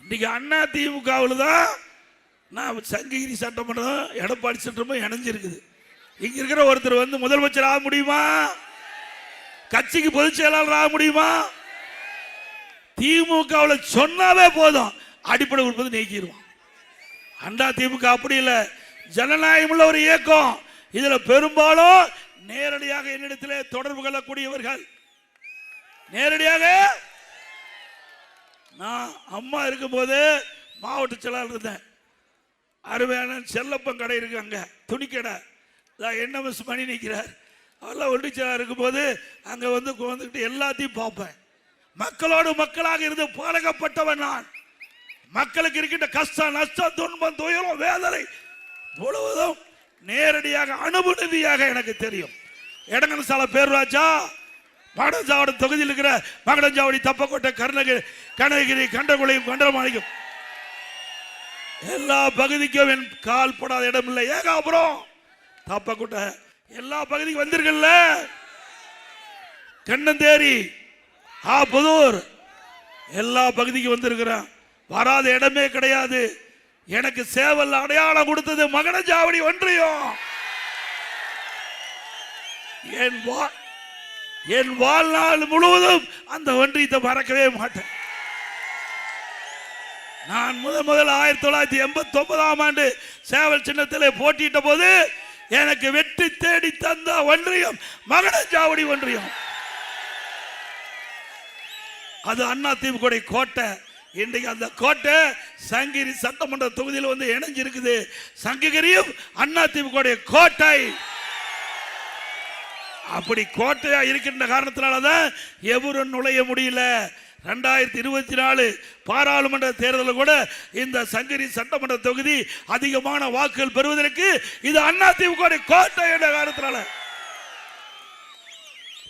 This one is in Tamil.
இன்னைக்கு அண்ணா திமுகவில் தான் நான் சங்ககிரி சட்டமன்றம் எடப்பாடி சட்டமும் இணைஞ்சிருக்குது. இங்க இருக்கிற ஒருத்தர் வந்து முதலமைச்சர் ஆக முடியுமா? கட்சிக்கு பொதுச் செயலாளர் ஆக முடியுமா? திமுகவில் சொன்னாவே போதும், அடிப்படை உறுப்பு நீக்கிடுவான். அண்ணா திமுக அப்படி இல்லை, ஜனநாயகம் உள்ள ஒரு இயக்கம். இதுல பெரும்பாலும் நேரடியாக என்னிடத்தில் தொடர்பு கொள்ளக்கூடியவர்கள். நேரடியாக நான் அம்மா இருக்கும்போது மாவட்ட செயலாளர் இருந்தேன். அருமையான செல்லப்பன் கடை இருக்கு, அங்க துணிக்கடை, NMS மணி நிற்கிறார். அவெல்லாம் ஒன்றிய செயலாளர் இருக்கும்போது அங்க வந்துட்டு எல்லாத்தையும் பார்ப்பேன். மக்களோடு மக்களாக இருந்து பழகப்பட்டவன் நான். மக்களுக்கு இருக்கின்ற கஷ்டம், நஷ்டம், துன்பம், துயரம், வேதனை முழுவதும் நேரடியாக அனுபவதியாக எனக்கு தெரியும். எடங்கனசால பேரூராட்சா, மகடஞ்சாவடி தொகுதியில் இருக்கிற மகடஞ்சாவடி, தப்பக்கோட்டை, கனகிரி, கண்டகுளையும், கண்டமாணிக்கும் எல்லா பகுதிக்கும் என் கால் படாத இடம் இல்லை. ஏகாபுரம், தப்பக்கோட்டை எல்லா பகுதிக்கும் வந்திருக்கல. கண்ணந்தேரி, புதூர் எல்லா பகுதிக்கும் வந்திருக்கிறேன். வராத இடமே கிடையாது. எனக்கு சேவல் அடையாளம் கொடுத்தது மகடஞ்சாவடி ஒன்றியம். என் வாழ்நாள் முழுவதும் அந்த ஒன்றியத்தை மறக்கவே மாட்டேன். நான் முதல் 1989ஆம் ஆண்டு சேவல் சின்னத்தில் போட்டியிட்ட போது எனக்கு வெற்றி தேடி தந்த ஒன்றியம் மகடஞ்சாவடி ஒன்றியம். அது அண்ணா திமுக கோட்டை. இன்றைக்கு அந்த கோட்டை சங்ககிரி சட்டமன்ற தொகுதியில் இணைஞ்சிருக்குது. சங்ககிரியும் அண்ணா திமுக கோட்டை. அப்படி கோட்டையா இருக்கின்ற காரணத்தினாலதான் எவரும் நுழைய முடியல. 2024 பாராளுமன்ற தேர்தலில் கூட இந்த சங்ககிரி சட்டமன்ற தொகுதி அதிகமான வாக்குகள் பெறுவதற்கு இது அண்ணா திமுக கோட்டை என்ற காரணத்தினால